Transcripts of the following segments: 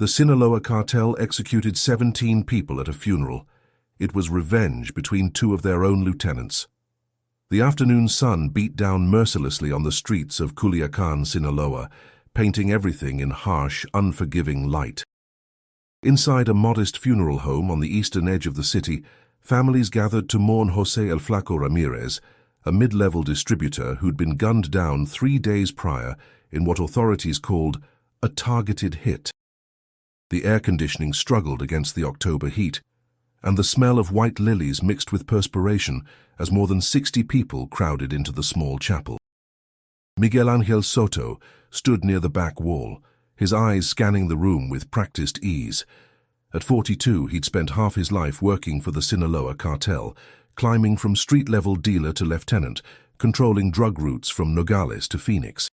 The Sinaloa cartel executed 17 people at a funeral. It was revenge between two of their own lieutenants. The afternoon sun beat down mercilessly on the streets of Culiacan, Sinaloa, painting everything in harsh, unforgiving light. Inside a modest funeral home on the eastern edge of the city, families gathered to mourn José El Flaco Ramirez, a mid-level distributor who'd been gunned down 3 days prior in what authorities called a targeted hit. The air conditioning struggled against the October heat, and the smell of white lilies mixed with perspiration as more than 60 people crowded into the small chapel. Miguel Ángel Soto stood near the back wall, his eyes scanning the room with practiced ease. At 42, he'd spent half his life working for the Sinaloa cartel, climbing from street-level dealer to lieutenant, controlling drug routes from Nogales to Phoenix.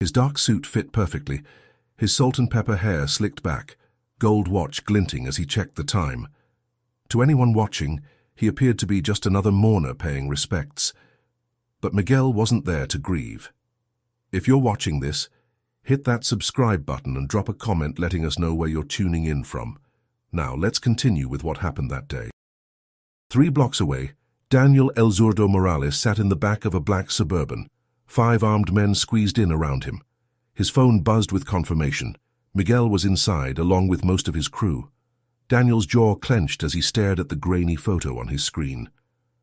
His dark suit fit perfectly, his salt-and-pepper hair slicked back, gold watch glinting as he checked the time. To anyone watching, he appeared to be just another mourner paying respects. But Miguel wasn't there to grieve. If you're watching this, hit that subscribe button and drop a comment letting us know where you're tuning in from. Now, let's continue with what happened that day. 3 blocks away, Daniel El Zurdo Morales sat in the back of a black Suburban. 5 armed men squeezed in around him. His phone buzzed with confirmation. Miguel was inside, along with most of his crew. Daniel's jaw clenched as he stared at the grainy photo on his screen.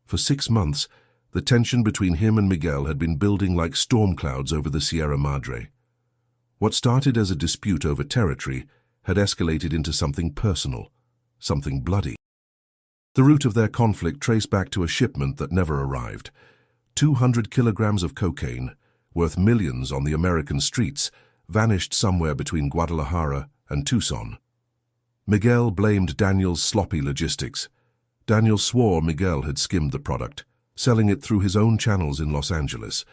For 6 months, the tension between him and Miguel had been building like storm clouds over the Sierra Madre. What started as a dispute over territory had escalated into something personal, something bloody. The root of their conflict traced back to a shipment that never arrived. 200 kilograms of cocaine, worth millions on the American streets, vanished somewhere between Guadalajara and Tucson. Miguel blamed Daniel's sloppy logistics. Daniel swore Miguel had skimmed the product, selling it through his own channels in Los Angeles.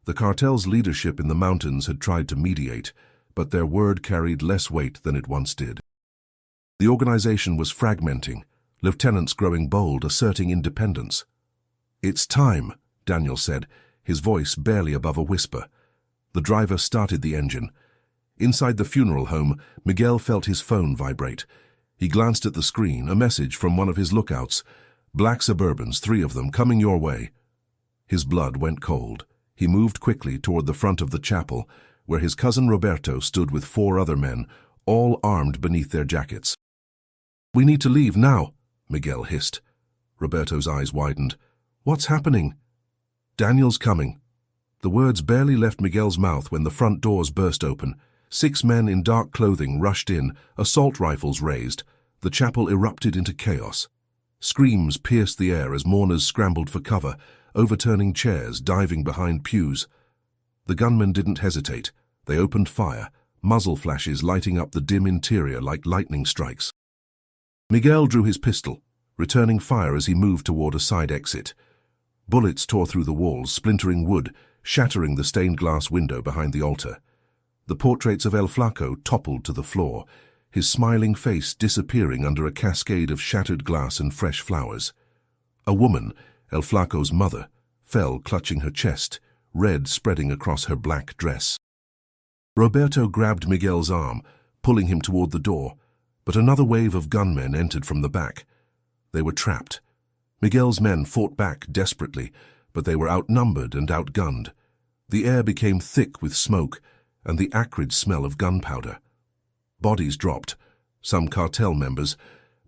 The cartel's leadership in the mountains had tried to mediate, but their word carried less weight than it once did. The organization was fragmenting, lieutenants growing bold, asserting independence. "It's time," Daniel said, his voice barely above a whisper. The driver started the engine. Inside the funeral home, Miguel felt his phone vibrate. He glanced at the screen, a message from one of his lookouts. "Black Suburbans, 3 of them, coming your way." His blood went cold. He moved quickly toward the front of the chapel, where his cousin Roberto stood with 4 other men, all armed beneath their jackets. "We need to leave now," Miguel hissed. Roberto's eyes widened. "What's happening?" "Daniel's coming." The words barely left Miguel's mouth when the front doors burst open. 6 men in dark clothing rushed in, assault rifles raised. The chapel erupted into chaos. Screams pierced the air as mourners scrambled for cover, overturning chairs, diving behind pews. The gunmen didn't hesitate. They opened fire, muzzle flashes lighting up the dim interior like lightning strikes. Miguel drew his pistol, returning fire as he moved toward a side exit. Bullets tore through the walls, splintering wood, shattering the stained glass window behind the altar. The portraits of El Flaco toppled to the floor, his smiling face disappearing under a cascade of shattered glass and fresh flowers. A woman, El Flaco's mother, fell clutching her chest, red spreading across her black dress. Roberto grabbed Miguel's arm, pulling him toward the door, but another wave of gunmen entered from the back. They were trapped. Miguel's men fought back desperately, but they were outnumbered and outgunned. The air became thick with smoke and the acrid smell of gunpowder. Bodies dropped, some cartel members,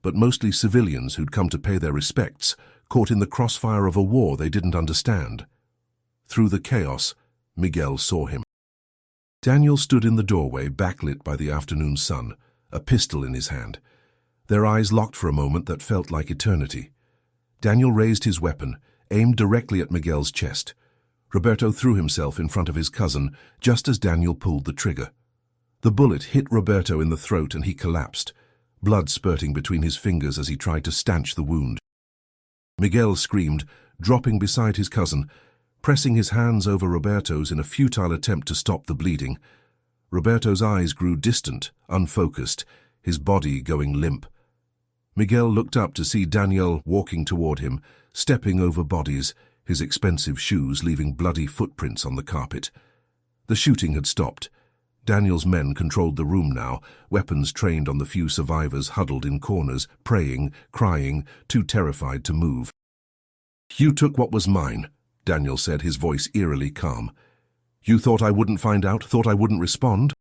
but mostly civilians who'd come to pay their respects, caught in the crossfire of a war they didn't understand. Through the chaos, Miguel saw him. Daniel stood in the doorway, backlit by the afternoon sun, a pistol in his hand. Their eyes locked for a moment that felt like eternity. Daniel raised his weapon, aimed directly at Miguel's chest. Roberto threw himself in front of his cousin just as Daniel pulled the trigger. The bullet hit Roberto in the throat and he collapsed, blood spurting between his fingers as he tried to stanch the wound. Miguel screamed, dropping beside his cousin, pressing his hands over Roberto's in a futile attempt to stop the bleeding. Roberto's eyes grew distant, unfocused, his body going limp. Miguel looked up to see Daniel walking toward him, stepping over bodies, his expensive shoes leaving bloody footprints on the carpet. The shooting had stopped. Daniel's men controlled the room now, weapons trained on the few survivors huddled in corners, praying, crying, too terrified to move. "You took what was mine," Daniel said, his voice eerily calm. "You thought I wouldn't find out, thought I wouldn't respond?"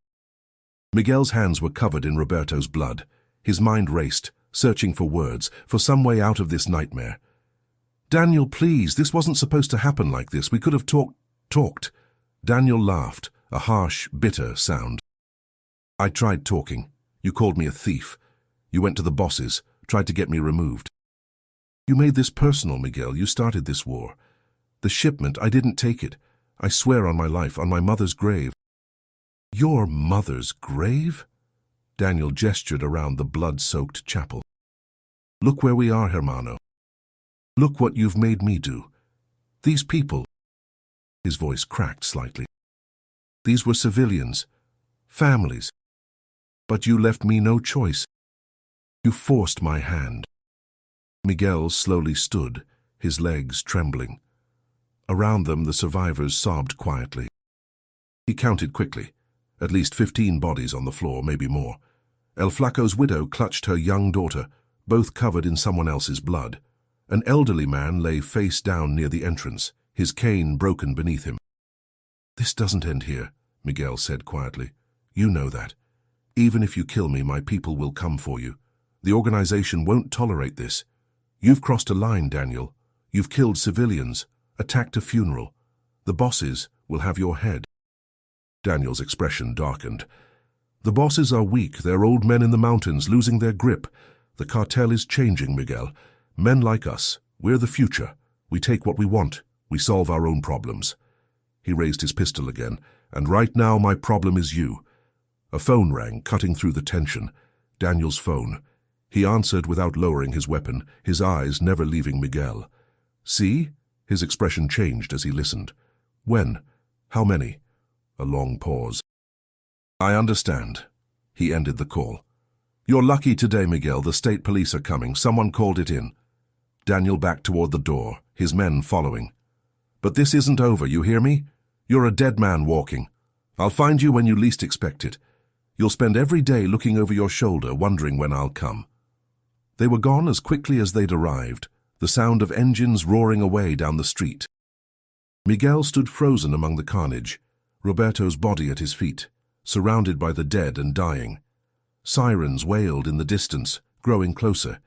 Miguel's hands were covered in Roberto's blood. His mind raced, searching for words, for some way out of this nightmare. "Daniel, please, this wasn't supposed to happen like this. We could have talked. Daniel laughed, a harsh, bitter sound. "I tried talking. You called me a thief. You went to the bosses, tried to get me removed. You made this personal, Miguel. You started this war. The shipment, I didn't take it. I swear on my life, on my mother's grave." "Your mother's grave?" Daniel gestured around the blood-soaked chapel. "Look where we are, hermano. Look what you've made me do. These people—" His voice cracked slightly. "These were civilians, families. But you left me no choice. You forced my hand." Miguel slowly stood, his legs trembling. Around them, the survivors sobbed quietly. He counted quickly. At least 15 bodies on the floor, maybe more. El Flaco's widow clutched her young daughter, both covered in someone else's blood. An elderly man lay face down near the entrance, his cane broken beneath him. "This doesn't end here," Miguel said quietly. "You know that. Even if you kill me, my people will come for you. The organization won't tolerate this. You've crossed a line, Daniel. You've killed civilians, attacked a funeral. The bosses will have your head." Daniel's expression darkened. "The bosses are weak. They're old men in the mountains, losing their grip. The cartel is changing, Miguel. Men like us, we're the future. We take what we want. We solve our own problems." He raised his pistol again. "And right now my problem is you." A phone rang, cutting through the tension. Daniel's phone. He answered without lowering his weapon, his eyes never leaving Miguel. "See?" His expression changed as he listened. "When? How many?" A long pause. "I understand." He ended the call. "You're lucky today, Miguel. The state police are coming. Someone called it in." Daniel backed toward the door, his men following. "But this isn't over, you hear me? You're a dead man walking. I'll find you when you least expect it. You'll spend every day looking over your shoulder, wondering when I'll come." They were gone as quickly as they'd arrived, the sound of engines roaring away down the street. Miguel stood frozen among the carnage, Roberto's body at his feet, surrounded by the dead and dying. Sirens wailed in the distance, growing closer.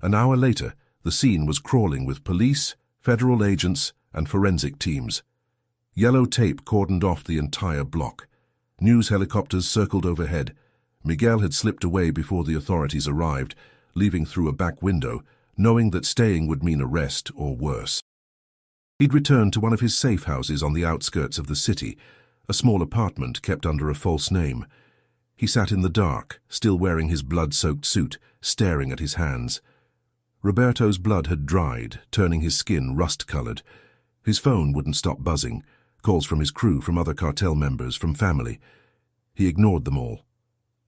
An hour later, the scene was crawling with police, federal agents, and forensic teams. Yellow tape cordoned off the entire block. News helicopters circled overhead. Miguel had slipped away before the authorities arrived, leaving through a back window, knowing that staying would mean arrest or worse. He'd returned to one of his safe houses on the outskirts of the city, a small apartment kept under a false name. He sat in the dark, still wearing his blood-soaked suit, staring at his hands. Roberto's blood had dried, turning his skin rust-colored. His phone wouldn't stop buzzing, calls from his crew, from other cartel members, from family. He ignored them all.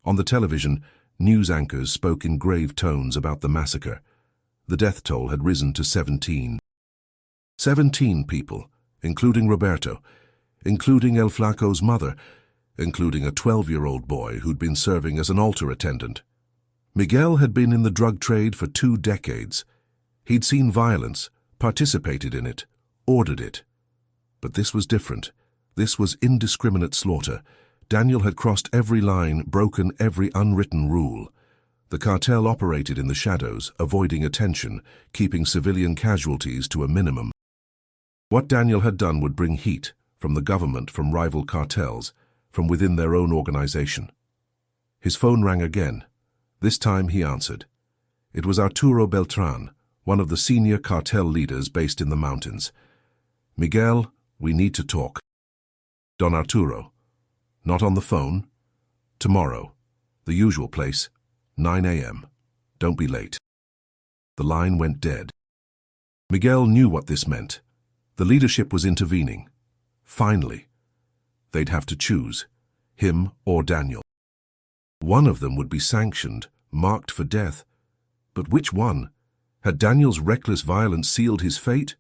On the television, news anchors spoke in grave tones about the massacre. The death toll had risen to 17. 17 people, including Roberto, including El Flaco's mother, including a 12-year-old boy who'd been serving as an altar attendant. Miguel had been in the drug trade for 2 decades. He'd seen violence, participated in it, ordered it. But this was different. This was indiscriminate slaughter. Daniel had crossed every line, broken every unwritten rule. The cartel operated in the shadows, avoiding attention, keeping civilian casualties to a minimum. What Daniel had done would bring heat from the government, from rival cartels, from within their own organization. His phone rang again. This time he answered. It was Arturo Beltran, one of the senior cartel leaders based in the mountains. "Miguel, we need to talk." "Don Arturo." "Not on the phone." "Tomorrow. The usual place. 9 a.m. Don't be late." The line went dead. Miguel knew what this meant. The leadership was intervening. Finally. They'd have to choose, him or Daniel. One of them would be sanctioned, marked for death. But which one? Had Daniel's reckless violence sealed his fate?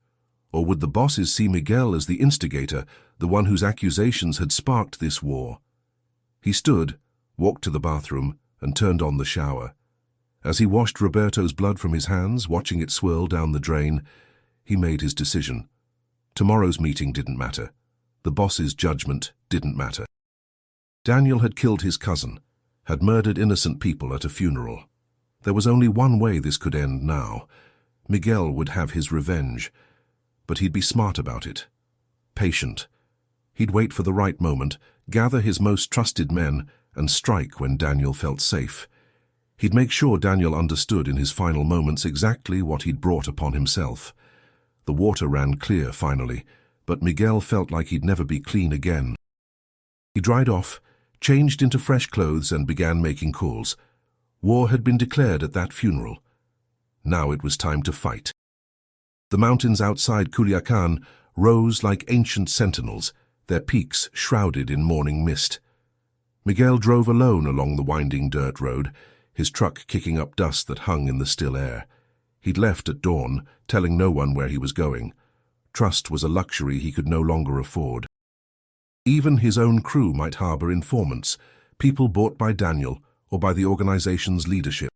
Or would the bosses see Miguel as the instigator, the one whose accusations had sparked this war? He stood, walked to the bathroom, and turned on the shower. As he washed Roberto's blood from his hands, watching it swirl down the drain, he made his decision. Tomorrow's meeting didn't matter. The boss's judgment didn't matter. Daniel had killed his cousin, had murdered innocent people at a funeral. There was only one way this could end now. Miguel would have his revenge, but he'd be smart about it. Patient. He'd wait for the right moment, gather his most trusted men, and strike when Daniel felt safe. He'd make sure Daniel understood in his final moments exactly what he'd brought upon himself. The water ran clear finally, but Miguel felt like he'd never be clean again. He dried off, changed into fresh clothes, and began making calls. War had been declared at that funeral. Now it was time to fight. The mountains outside Culiacan rose like ancient sentinels, their peaks shrouded in morning mist. Miguel drove alone along the winding dirt road, his truck kicking up dust that hung in the still air. He'd left at dawn, telling no one where he was going. Trust was a luxury he could no longer afford. Even his own crew might harbor informants, people bought by Daniel or by the organization's leadership.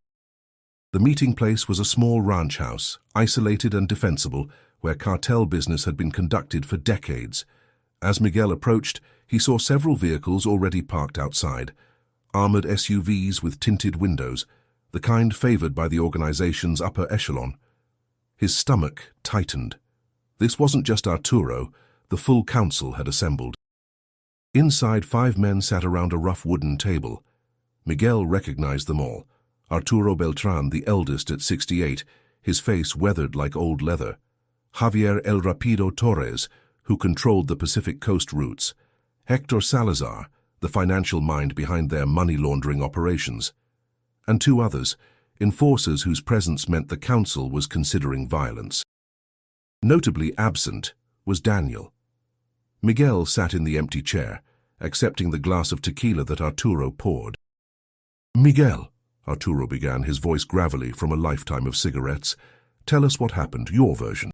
The meeting place was a small ranch house, isolated and defensible, where cartel business had been conducted for decades. As Miguel approached, he saw several vehicles already parked outside. Armored SUVs with tinted windows, the kind favored by the organization's upper echelon. His stomach tightened. This wasn't just Arturo, the full council had assembled. Inside, 5 men sat around a rough wooden table. Miguel recognized them all. Arturo Beltran, the eldest at 68, his face weathered like old leather. Javier El Rapido Torres, who controlled the Pacific Coast routes. Hector Salazar, the financial mind behind their money-laundering operations. And 2 others, enforcers whose presence meant the council was considering violence. Notably absent was Daniel. Miguel sat in the empty chair, accepting the glass of tequila that Arturo poured. "Miguel," Arturo began, his voice gravelly from a lifetime of cigarettes, "tell us what happened, your version."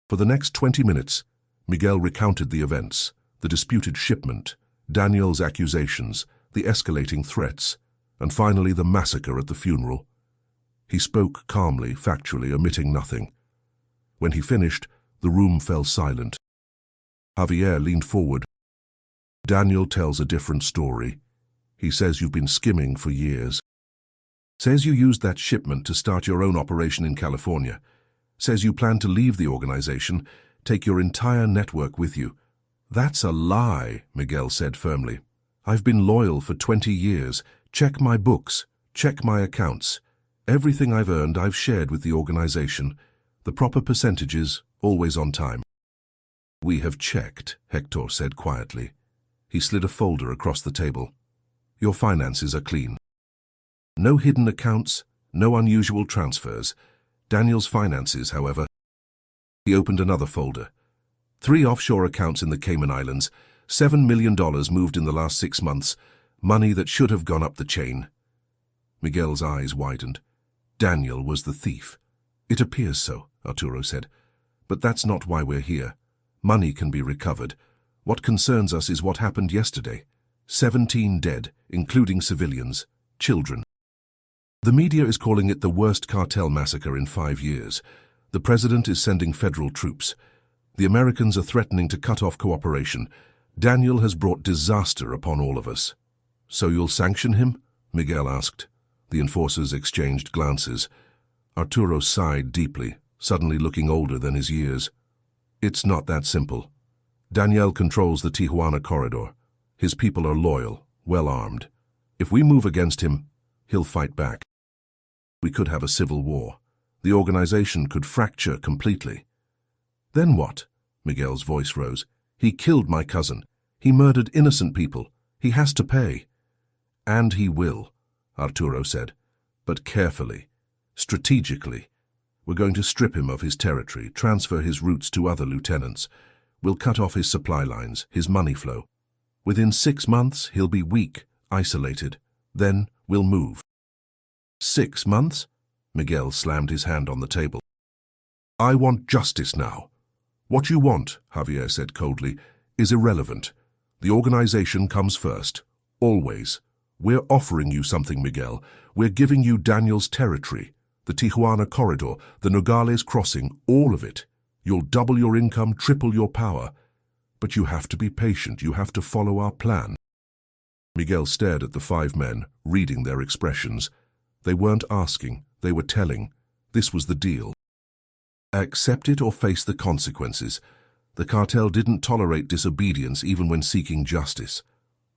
For the next 20 minutes, Miguel recounted the events, the disputed shipment, Daniel's accusations, the escalating threats, and finally the massacre at the funeral. He spoke calmly, factually, omitting nothing. When he finished, the room fell silent. Javier leaned forward. "Daniel tells a different story. He says you've been skimming for years. Says you used that shipment to start your own operation in California. Says you plan to leave the organization, take your entire network with you." "That's a lie," Miguel said firmly. "I've been loyal for 20 years. Check my books, check my accounts. Everything I've earned I've shared with the organization. The proper percentages, always on time." "We have checked," Hector said quietly. He slid a folder across the table. "Your finances are clean. No hidden accounts, no unusual transfers. Daniel's finances, however." He opened another folder. 3 offshore accounts in the Cayman Islands, $7 million moved in the last 6 months, money that should have gone up the chain. Miguel's eyes widened. Daniel was the thief. "It appears so," Arturo said. "But that's not why we're here. Money can be recovered. What concerns us is what happened yesterday. 17 dead, including civilians, children. The media is calling it the worst cartel massacre in 5 years. The president is sending federal troops. The Americans are threatening to cut off cooperation. Daniel has brought disaster upon all of us." "So you'll sanction him?" Miguel asked. The enforcers exchanged glances. Arturo sighed deeply, suddenly looking older than his years. "It's not that simple. Daniel controls the Tijuana corridor. His people are loyal, well-armed. If we move against him, he'll fight back. We could have a civil war. The organization could fracture completely." "Then what?" Miguel's voice rose. "He killed my cousin. He murdered innocent people. He has to pay." "And he will," Arturo said. "But carefully, strategically. We're going to strip him of his territory, transfer his routes to other lieutenants. We'll cut off his supply lines, his money flow. Within 6 months, he'll be weak, isolated. Then we'll move." 6 months? Miguel slammed his hand on the table. "I want justice now." "What you want," Javier said coldly, "is irrelevant. The organization comes first. Always. We're offering you something, Miguel. We're giving you Daniel's territory, the Tijuana corridor, the Nogales crossing, all of it. You'll double your income, triple your power. But you have to be patient. You have to follow our plan. Miguel stared at the 5 men, reading their expressions. They weren't asking, they were telling. This was the deal. Accept it or face the consequences. The cartel didn't tolerate disobedience even when seeking justice.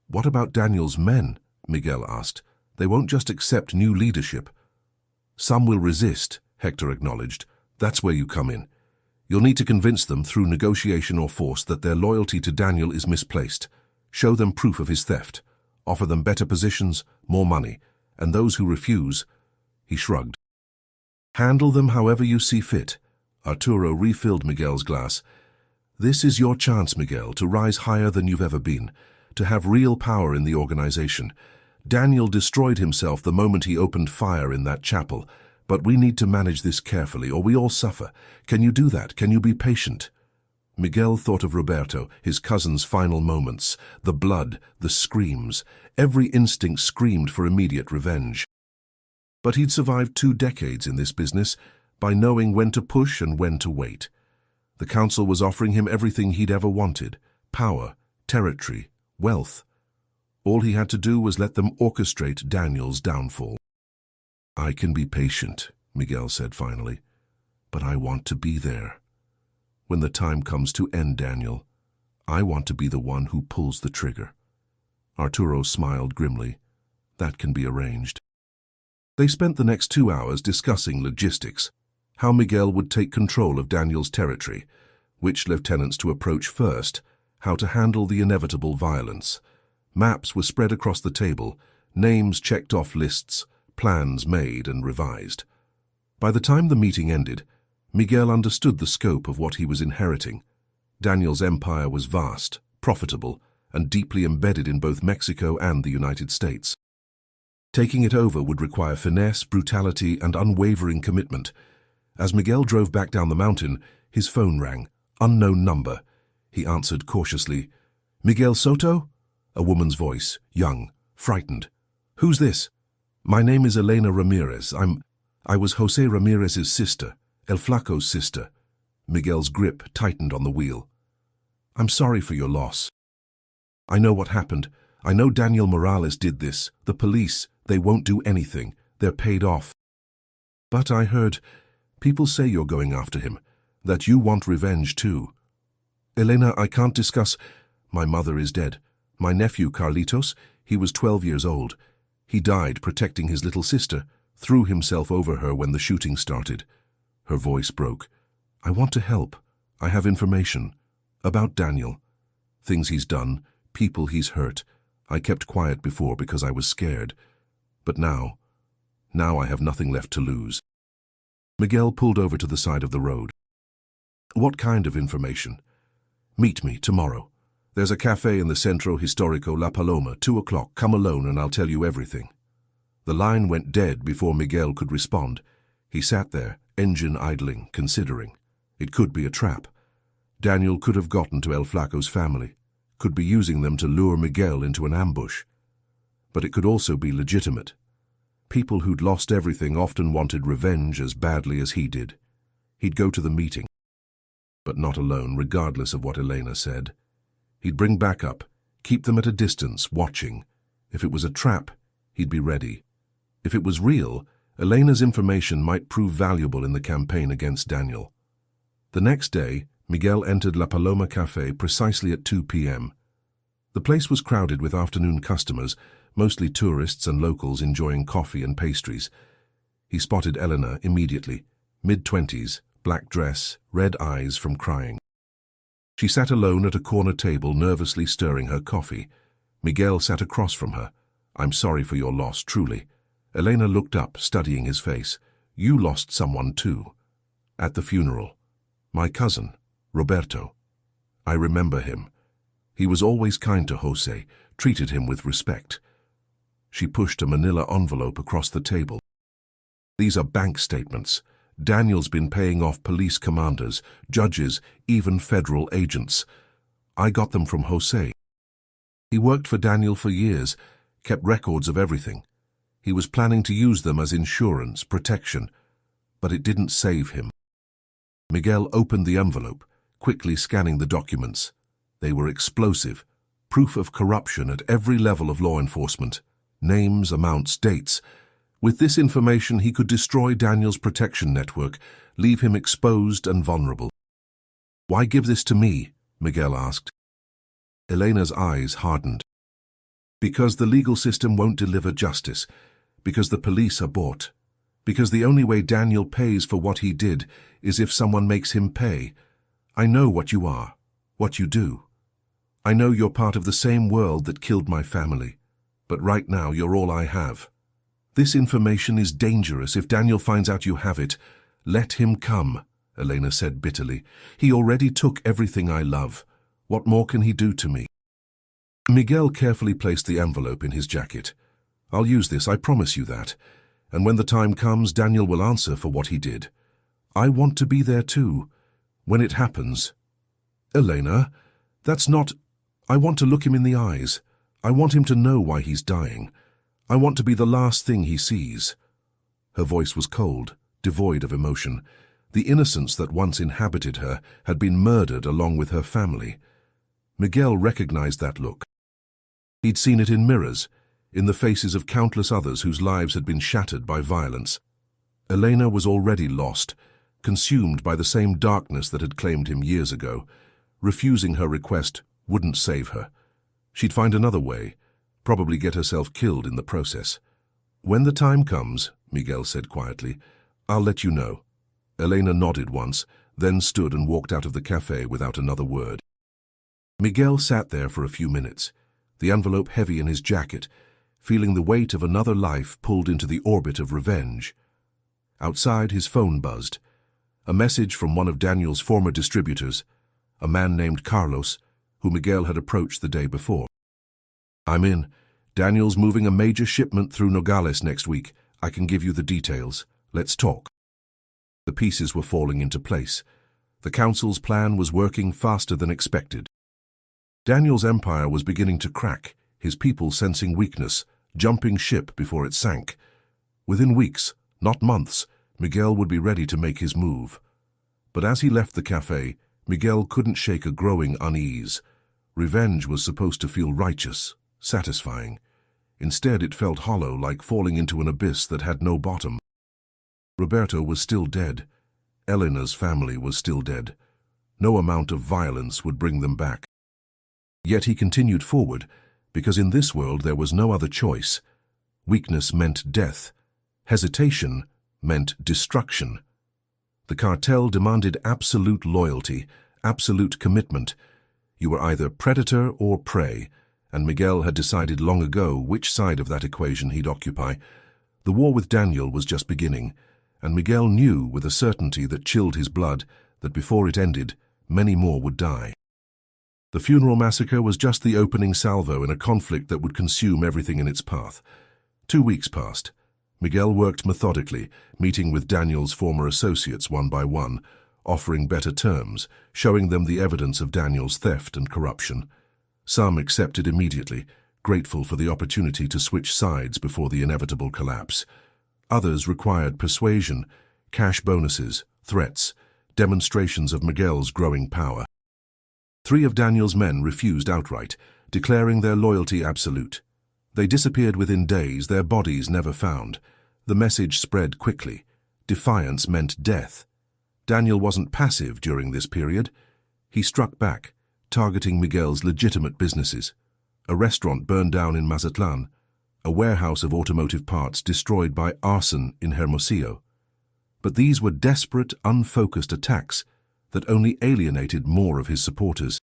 What about Daniel's men? Miguel asked. They won't just accept new leadership. Some will resist, Hector acknowledged. That's where you come in. You'll need to convince them through negotiation or force that their loyalty to Daniel is misplaced. Show them proof of his theft. Offer them better positions, more money. And those who refuse, he shrugged. Handle them however you see fit. Arturo refilled Miguel's glass. This is your chance, Miguel, to rise higher than you've ever been, to have real power in the organization. Daniel destroyed himself the moment he opened fire in that chapel, but we need to manage this carefully or we all suffer. Can you do that? Can you be patient? Miguel thought of Roberto, his cousin's final moments, the blood, the screams. Every instinct screamed for immediate revenge. But he'd survived 2 decades in this business by knowing when to push and when to wait. The council was offering him everything he'd ever wanted: power, territory, wealth. All he had to do was let them orchestrate Daniel's downfall. I can be patient, Miguel said finally, but I want to be there. When the time comes to end Daniel, I want to be the one who pulls the trigger. Arturo smiled grimly. That can be arranged. They spent the next 2 hours discussing logistics, how Miguel would take control of Daniel's territory, which lieutenants to approach first, how to handle the inevitable violence. Maps were spread across the table, names checked off lists, plans made and revised. By the time the meeting ended, Miguel understood the scope of what he was inheriting. Daniel's empire was vast, profitable, and deeply embedded in both Mexico and the United States. Taking it over would require finesse, brutality, and unwavering commitment. As Miguel drove back down the mountain, his phone rang. Unknown number. He answered cautiously. Miguel Soto? A woman's voice, young, frightened. Who's this? My name is Elena Ramirez. I was Jose Ramirez's sister, El Flaco's sister. Miguel's grip tightened on the wheel. I'm sorry for your loss. I know what happened. I know Daniel Morales did this. The police, they won't do anything. They're paid off. But I heard, people say you're going after him, that you want revenge too. Elena, I can't discuss. My mother is dead. My nephew, Carlitos, he was 12 years old. He died protecting his little sister, threw himself over her when the shooting started. Her voice broke. I want to help. I have information. About Daniel. Things he's done, people he's hurt. I kept quiet before because I was scared. But now I have nothing left to lose. Miguel pulled over to the side of the road. What kind of information? Meet me tomorrow. There's a cafe in the Centro Histórico La Paloma, 2 o'clock. Come alone and I'll tell you everything. The line went dead before Miguel could respond. He sat there, engine idling, considering. It could be a trap. Daniel could have gotten to El Flaco's family, could be using them to lure Miguel into an ambush. But it could also be legitimate. People who'd lost everything often wanted revenge as badly as he did. He'd go to the meeting, but not alone, regardless of what Elena said. He'd bring backup, keep them at a distance, watching. If it was a trap, he'd be ready. If it was real, Elena's information might prove valuable in the campaign against Daniel. The next day, Miguel entered La Paloma Cafe precisely at 2 p.m. The place was crowded with afternoon customers, mostly tourists and locals enjoying coffee and pastries. He spotted Elena immediately, mid-20s, black dress, red eyes from crying. She sat alone at a corner table, nervously stirring her coffee. Miguel sat across from her. I'm sorry for your loss, truly. Elena looked up, studying his face. You lost someone too. At the funeral. My cousin, Roberto. I remember him. He was always kind to Jose, treated him with respect. She pushed a manila envelope across the table. These are bank statements. Daniel's been paying off police commanders, judges, even federal agents. I got them from Jose. He worked for Daniel for years, kept records of everything. He was planning to use them as insurance, protection, but it didn't save him. Miguel opened the envelope, quickly scanning the documents. They were explosive, proof of corruption at every level of law enforcement. Names, amounts, dates. With this information, he could destroy Daniel's protection network, leave him exposed and vulnerable. "Why give this to me?" Miguel asked. Elena's eyes hardened. "Because the legal system won't deliver justice. Because the police are bought. Because the only way Daniel pays for what he did is if someone makes him pay. I know what you are, what you do. I know you're part of the same world that killed my family. But right now you're all I have. This information is dangerous. If Daniel finds out you have it, let him come," Elena said bitterly. "He already took everything I love. What more can he do to me?" Miguel carefully placed the envelope in his jacket. "I'll use this, I promise you that. And when the time comes, Daniel will answer for what he did. I want to be there too, when it happens." "Elena, that's not... I want to look him in the eyes. I want him to know why he's dying. I want to be the last thing he sees." Her voice was cold, devoid of emotion. The innocence that once inhabited her had been murdered along with her family. Miguel recognized that look. He'd seen it in mirrors, in the faces of countless others whose lives had been shattered by violence. Elena was already lost, consumed by the same darkness that had claimed him years ago. Refusing her request wouldn't save her. She'd find another way, probably get herself killed in the process. "When the time comes," Miguel said quietly, "I'll let you know." Elena nodded once, then stood and walked out of the cafe without another word. Miguel sat there for a few minutes, the envelope heavy in his jacket, feeling the weight of another life pulled into the orbit of revenge. Outside, his phone buzzed. A message from one of Daniel's former distributors, a man named Carlos, who Miguel had approached the day before. "I'm in. Daniel's moving a major shipment through Nogales next week. I can give you the details. Let's talk." The pieces were falling into place. The council's plan was working faster than expected. Daniel's empire was beginning to crack, his people sensing weakness, jumping ship before it sank. Within weeks, not months, Miguel would be ready to make his move. But as he left the cafe, Miguel couldn't shake a growing unease. Revenge was supposed to feel righteous, satisfying. Instead, it felt hollow, like falling into an abyss that had no bottom. Roberto was still dead. Elena's family was still dead. No amount of violence would bring them back. Yet he continued forward, because in this world there was no other choice. Weakness meant death. Hesitation meant destruction. The cartel demanded absolute loyalty, absolute commitment. You were either predator or prey, and Miguel had decided long ago which side of that equation he'd occupy. The war with Daniel was just beginning, and Miguel knew with a certainty that chilled his blood that before it ended, many more would die. The funeral massacre was just the opening salvo in a conflict that would consume everything in its path. 2 weeks passed. Miguel worked methodically, meeting with Daniel's former associates one by one, offering better terms, showing them the evidence of Daniel's theft and corruption. Some accepted immediately, grateful for the opportunity to switch sides before the inevitable collapse. Others required persuasion, cash bonuses, threats, demonstrations of Miguel's growing power. 3 of Daniel's men refused outright, declaring their loyalty absolute. They disappeared within days, their bodies never found. The message spread quickly. Defiance meant death. Daniel wasn't passive during this period. He struck back, targeting Miguel's legitimate businesses. A restaurant burned down in Mazatlan, a warehouse of automotive parts destroyed by arson in Hermosillo. But these were desperate, unfocused attacks that only alienated more of his supporters.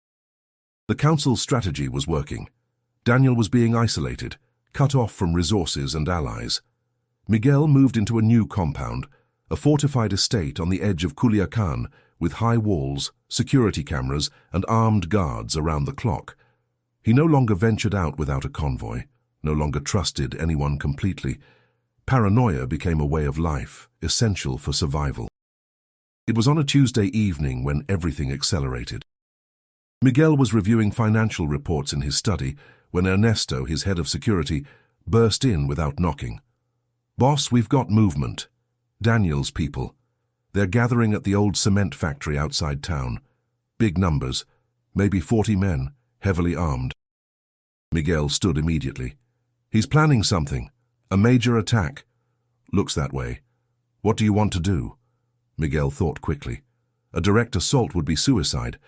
The council's strategy was working. Daniel was being isolated, cut off from resources and allies. Miguel moved into a new compound, a fortified estate on the edge of Culiacan with high walls, security cameras, and armed guards around the clock. He no longer ventured out without a convoy, no longer trusted anyone completely. Paranoia became a way of life, essential for survival. It was on a Tuesday evening when everything accelerated. Miguel was reviewing financial reports in his study when Ernesto, his head of security, burst in without knocking. "Boss, we've got movement. Daniel's people. They're gathering at the old cement factory outside town. Big numbers, maybe 40 men, heavily armed." Miguel stood immediately. "He's planning something. A major attack." "Looks that way. What do you want to do?" Miguel thought quickly. A direct assault would be suicide,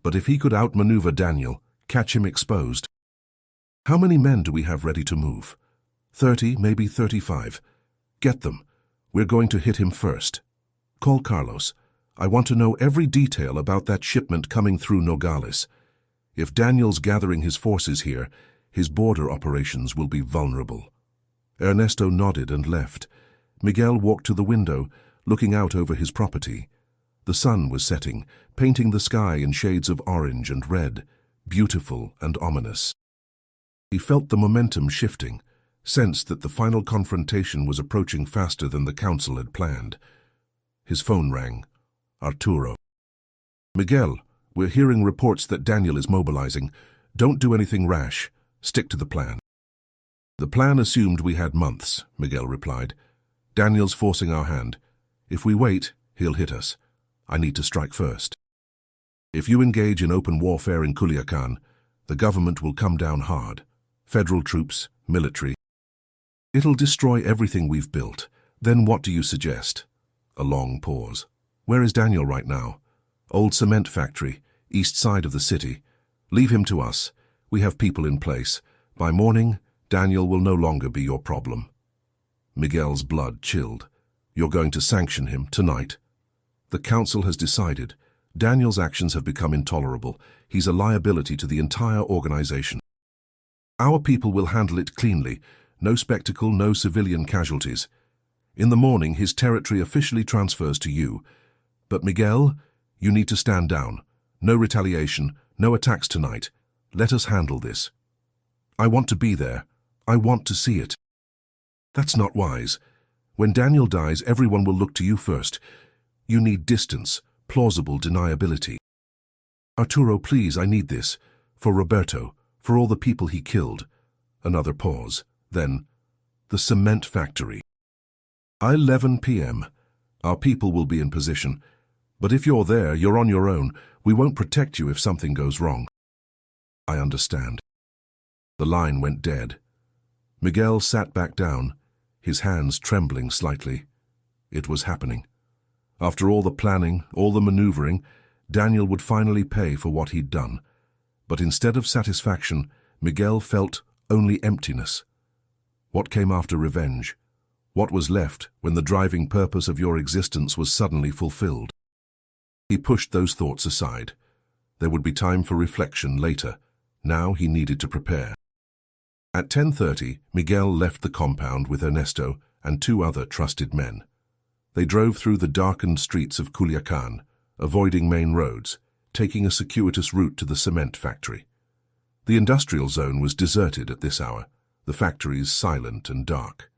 but if he could outmaneuver Daniel, catch him exposed. "How many men do we have ready to move?" 30, maybe 35. "Get them. We're going to hit him first. Call Carlos. I want to know every detail about that shipment coming through Nogales. If Daniel's gathering his forces here, his border operations will be vulnerable." Ernesto nodded and left. Miguel walked to the window, looking out over his property. The sun was setting, painting the sky in shades of orange and red, beautiful and ominous. He felt the momentum shifting, sensed that the final confrontation was approaching faster than the council had planned. His phone rang. Arturo. "Miguel, we're hearing reports that Daniel is mobilizing. Don't do anything rash. Stick to the plan." "The plan assumed we had months," Miguel replied. "Daniel's forcing our hand. If we wait, he'll hit us. I need to strike first. If you engage in open warfare in Culiacan, the government will come down hard. Federal troops, military. It'll destroy everything we've built. Then what do you suggest?" A long pause. "Where is Daniel right now?" "Old cement factory, east side of the city. Leave him to us. We have people in place. By morning, Daniel will no longer be your problem." Miguel's blood chilled. "You're going to sanction him tonight?" "The council has decided. Daniel's actions have become intolerable. He's a liability to the entire organization. Our people will handle it cleanly. No spectacle, no civilian casualties. In the morning, his territory officially transfers to you. But Miguel, you need to stand down. No retaliation, no attacks tonight. Let us handle this." "I want to be there. I want to see it." "That's not wise. When Daniel dies, everyone will look to you first. You need distance, plausible deniability." "Arturo, please, I need this. For Roberto, for all the people he killed." Another pause. Then, "The cement factory. 11 p.m. Our people will be in position. But if you're there, you're on your own. We won't protect you if something goes wrong." "I understand." The line went dead. Miguel sat back down, his hands trembling slightly. It was happening. After all the planning, all the maneuvering, Daniel would finally pay for what he'd done. But instead of satisfaction, Miguel felt only emptiness. What came after revenge? What was left when the driving purpose of your existence was suddenly fulfilled? He pushed those thoughts aside. There would be time for reflection later. Now he needed to prepare. At 10:30, Miguel left the compound with Ernesto and 2 other trusted men. They drove through the darkened streets of Culiacan, avoiding main roads, taking a circuitous route to the cement factory. The industrial zone was deserted at this hour, the factories silent and dark.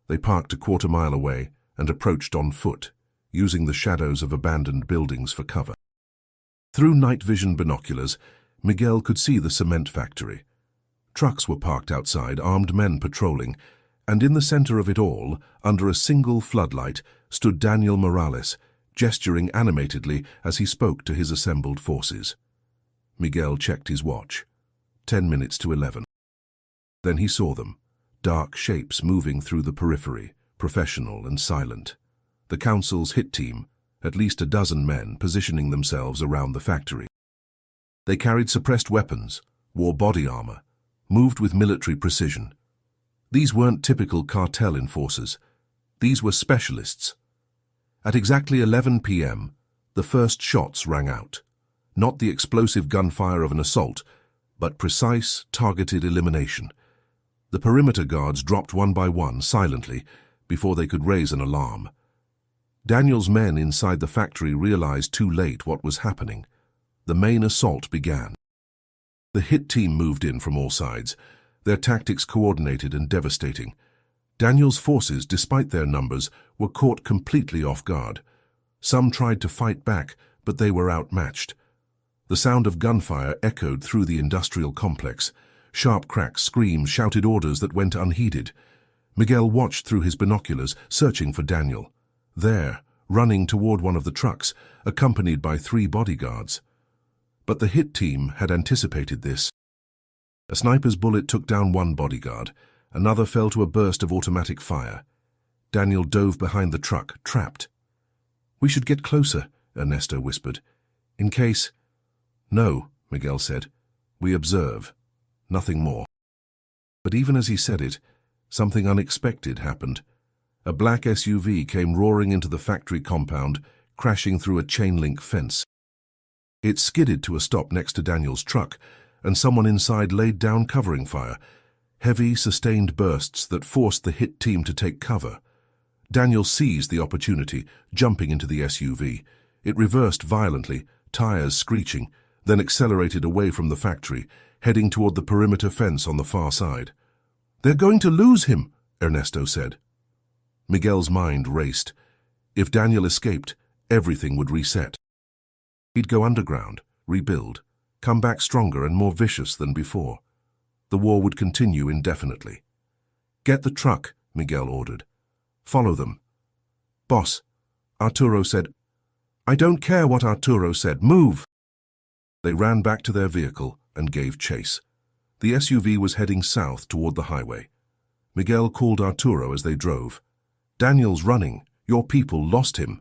They parked a quarter-mile away and approached on foot, using the shadows of abandoned buildings for cover. Through night vision binoculars, Miguel could see the cement factory. Trucks were parked outside, armed men patrolling, and in the center of it all, under a single floodlight, stood Daniel Morales, gesturing animatedly as he spoke to his assembled forces. Miguel checked his watch. 10 minutes to 11. Then he saw them, dark shapes moving through the periphery, professional and silent. The council's hit team, at least a dozen men positioning themselves around the factory. They carried suppressed weapons, wore body armor, moved with military precision. These weren't typical cartel enforcers. These were specialists. At exactly 11 p.m., the first shots rang out. Not the explosive gunfire of an assault, but precise, targeted elimination. The perimeter guards dropped one by one, silently, before they could raise an alarm. Daniel's men inside the factory realized too late what was happening. The main assault began. The hit team moved in from all sides, their tactics coordinated and devastating. Daniel's forces, despite their numbers, were caught completely off guard. Some tried to fight back, but they were outmatched. The sound of gunfire echoed through the industrial complex. Sharp cracks, screams, shouted orders that went unheeded. Miguel watched through his binoculars, searching for Daniel. There, running toward one of the trucks, accompanied by 3 bodyguards. But the hit team had anticipated this. A sniper's bullet took down one bodyguard. Another fell to a burst of automatic fire. Daniel dove behind the truck, trapped. "We should get closer," Ernesto whispered. "In case—" "No," Miguel said. "We observe. Nothing more." But even as he said it, something unexpected happened. A black SUV came roaring into the factory compound, crashing through a chain-link fence. It skidded to a stop next to Daniel's truck, and someone inside laid down covering fire, heavy, sustained bursts that forced the hit team to take cover. Daniel seized the opportunity, jumping into the SUV. It reversed violently, tires screeching, then accelerated away from the factory, heading toward the perimeter fence on the far side. "They're going to lose him," Ernesto said. Miguel's mind raced. If Daniel escaped, everything would reset. He'd go underground, rebuild, come back stronger and more vicious than before. The war would continue indefinitely. "Get the truck," Miguel ordered. "Follow them." "Boss," Arturo said. "I don't care what Arturo said. Move!" They ran back to their vehicle and gave chase. The SUV was heading south toward the highway. Miguel called Arturo as they drove. "Daniel's running. Your people lost him."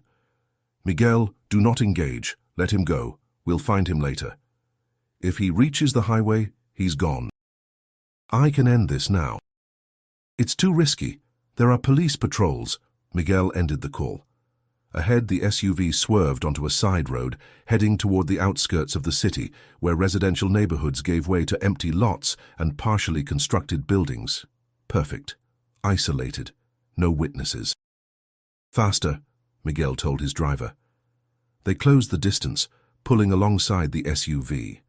"Miguel, do not engage. Let him go. We'll find him later. If he reaches the highway, he's gone. I can end this now." "It's too risky. There are police patrols." Miguel ended the call. Ahead, the SUV swerved onto a side road, heading toward the outskirts of the city, where residential neighborhoods gave way to empty lots and partially constructed buildings. Perfect. Isolated. No witnesses. "Faster," Miguel told his driver. They closed the distance, pulling alongside the SUV.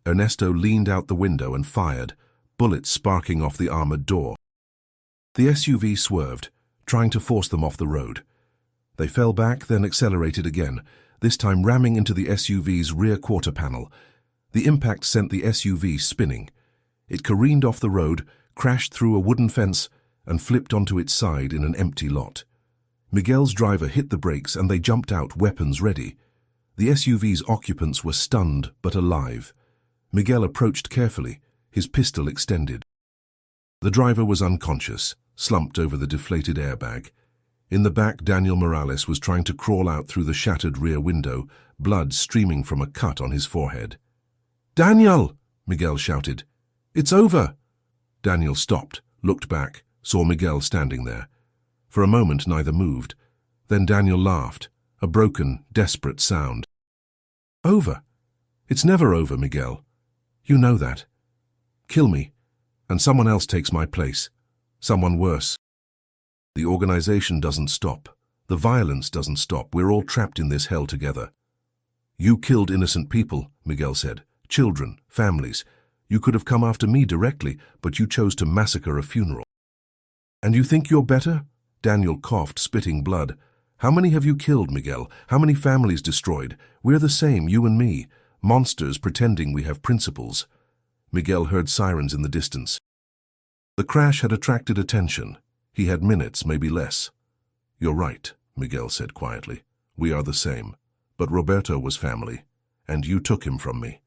Ernesto leaned out the window and fired, bullets sparking off the armored door. The SUV swerved, trying to force them off the road. They fell back, then accelerated again, this time ramming into the SUV's rear quarter panel. The impact sent the SUV spinning. It careened off the road, crashed through a wooden fence, and flipped onto its side in an empty lot. Miguel's driver hit the brakes and they jumped out, weapons ready. The SUV's occupants were stunned but alive. Miguel approached carefully, his pistol extended. The driver was unconscious, slumped over the deflated airbag. In the back, Daniel Morales was trying to crawl out through the shattered rear window, blood streaming from a cut on his forehead. "Daniel!" Miguel shouted. "It's over!" Daniel stopped, looked back, saw Miguel standing there. For a moment, neither moved. Then Daniel laughed, a broken, desperate sound. "Over? It's never over, Miguel. You know that. Kill me, and someone else takes my place. Someone worse. The organization doesn't stop. The violence doesn't stop. We're all trapped in this hell together." "You killed innocent people," Miguel said. "Children, families. You could have come after me directly, but you chose to massacre a funeral." "And you think you're better?" Daniel coughed, spitting blood. "How many have you killed, Miguel? How many families destroyed? We're the same, you and me. Monsters pretending we have principles." Miguel heard sirens in the distance. The crash had attracted attention. He had minutes, maybe less. "You're right," Miguel said quietly. "We are the same. But Roberto was family, and you took him from me."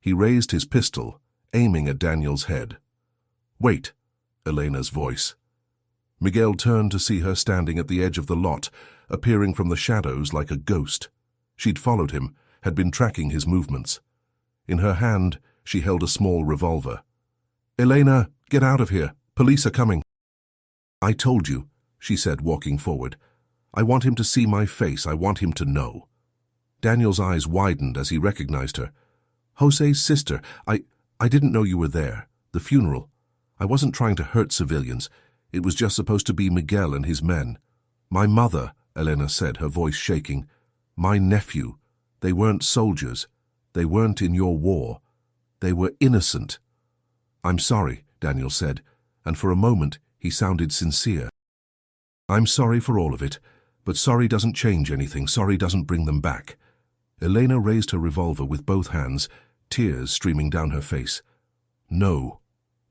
He raised his pistol, aiming at Daniel's head. "Wait," Elena's voice. Miguel turned to see her standing at the edge of the lot, appearing from the shadows like a ghost. She'd followed him, had been tracking his movements. In her hand, she held a small revolver. "Elena, get out of here. Police are coming." "I told you," she said, walking forward. "I want him to see my face. I want him to know." Daniel's eyes widened as he recognized her. "Jose's sister. I didn't know you were there. The funeral. I wasn't trying to hurt civilians. It was just supposed to be Miguel and his men." "My mother," Elena said, her voice shaking. "My nephew. They weren't soldiers. They weren't in your war. They were innocent." "I'm sorry," Daniel said, and for a moment he sounded sincere. "I'm sorry for all of it, but sorry doesn't change anything. Sorry doesn't bring them back." Elena raised her revolver with both hands, tears streaming down her face. No,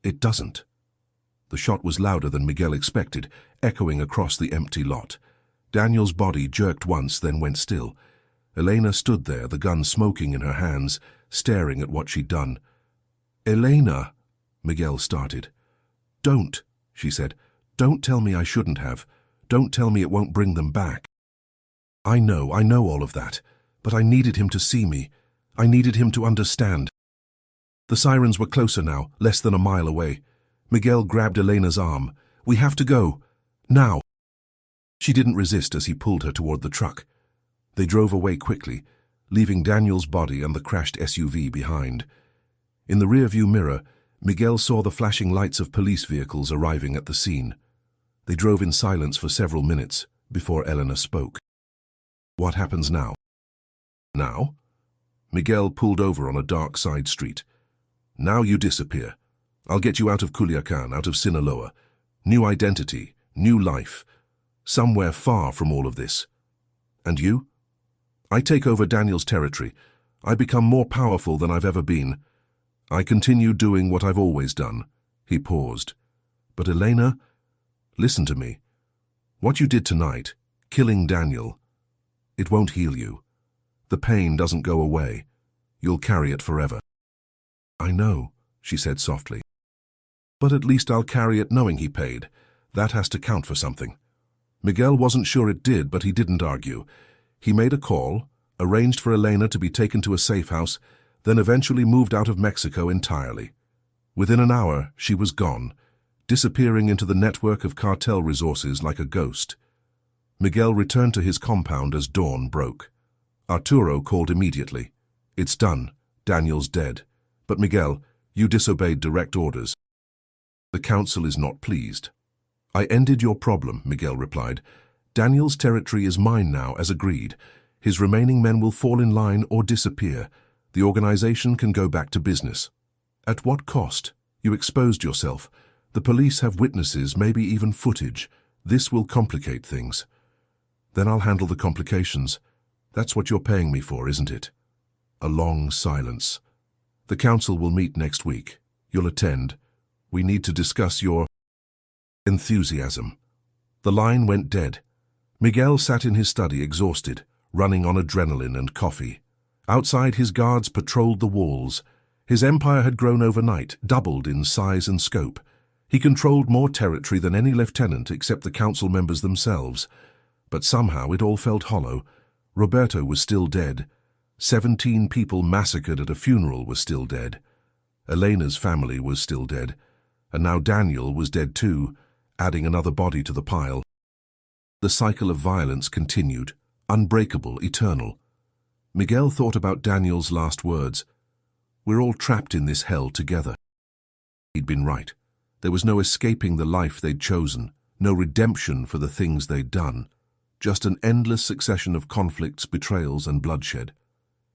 it doesn't. The shot was louder than Miguel expected, echoing across the empty lot. Daniel's body jerked once, then went still. Elena stood there, the gun smoking in her hands, staring at what she'd done. "Elena," Miguel started. "Don't," she said. "Don't tell me I shouldn't have. Don't tell me it won't bring them back." I know all of that, but I needed him to see me. I needed him to understand." The sirens were closer now, less than a mile away. Miguel grabbed Elena's arm. "We have to go. Now." She didn't resist as he pulled her toward the truck. They drove away quickly, leaving Daniel's body and the crashed SUV behind. In the rearview mirror, Miguel saw the flashing lights of police vehicles arriving at the scene. They drove in silence for several minutes before Elena spoke. "What happens now?" "Now?" Miguel pulled over on a dark side street. "Now you disappear. I'll get you out of Culiacan, out of Sinaloa. New identity, new life. Somewhere far from all of this. And you? I take over Daniel's territory. I become more powerful than I've ever been. I continue doing what I've always done." He paused. "But Elena, listen to me. What you did tonight, killing Daniel, it won't heal you. The pain doesn't go away. You'll carry it forever." "I know," she said softly. "But at least I'll carry it knowing he paid. That has to count for something." Miguel wasn't sure it did, but he didn't argue. He made a call, arranged for Elena to be taken to a safe house, then eventually moved out of Mexico entirely. Within an hour, she was gone, disappearing into the network of cartel resources like a ghost. Miguel returned to his compound as dawn broke. Arturo called immediately. "It's done. Daniel's dead. But Miguel, you disobeyed direct orders." "The council is not pleased." "I ended your problem," Miguel replied. "Daniel's territory is mine now, as agreed. His remaining men will fall in line or disappear. The organization can go back to business." "At what cost? You exposed yourself. The police have witnesses, maybe even footage. This will complicate things." "Then I'll handle the complications. That's what you're paying me for, isn't it?" A long silence. "The council will meet next week. You'll attend. We need to discuss your enthusiasm." The line went dead. Miguel sat in his study exhausted, running on adrenaline and coffee. Outside, his guards patrolled the walls. His empire had grown overnight, doubled in size and scope. He controlled more territory than any lieutenant except the council members themselves. But somehow it all felt hollow. Roberto was still dead. 17 people massacred at a funeral were still dead. Elena's family was still dead. And now Daniel was dead too, adding another body to the pile. The cycle of violence continued, unbreakable, eternal. Miguel thought about Daniel's last words. "We're all trapped in this hell together." He'd been right. There was no escaping the life they'd chosen, no redemption for the things they'd done. Just an endless succession of conflicts, betrayals, and bloodshed.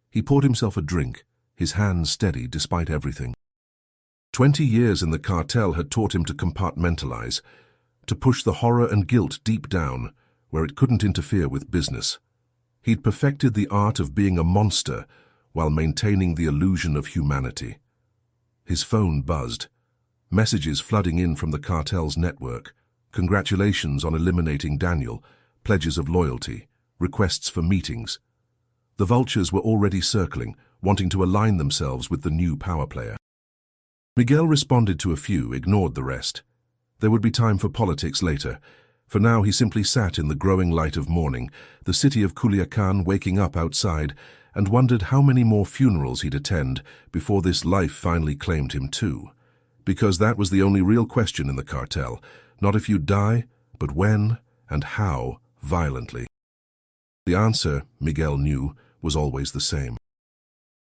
He poured himself a drink, his hands steady despite everything. 20 years in the cartel had taught him to compartmentalize, to push the horror and guilt deep down, where it couldn't interfere with business. He'd perfected the art of being a monster while maintaining the illusion of humanity. His phone buzzed. Messages flooding in from the cartel's network. Congratulations on eliminating Daniel, pledges of loyalty, requests for meetings. The vultures were already circling, wanting to align themselves with the new power player. Miguel responded to a few, ignored the rest. There would be time for politics later. For now, he simply sat in the growing light of morning, the city of Culiacan waking up outside, and wondered how many more funerals he'd attend before this life finally claimed him too. Because that was the only real question in the cartel. Not if you'd die, but when and how violently. The answer, Miguel knew, was always the same.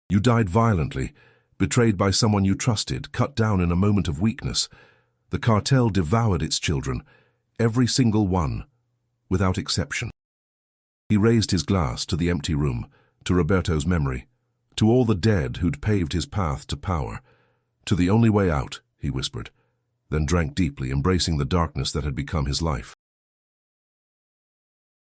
You died violently, betrayed by someone you trusted, cut down in a moment of weakness. The cartel devoured its children, every single one, without exception. He raised his glass to the empty room, to Roberto's memory, to all the dead who'd paved his path to power. "To the only way out," he whispered, then drank deeply, embracing the darkness that had become his life.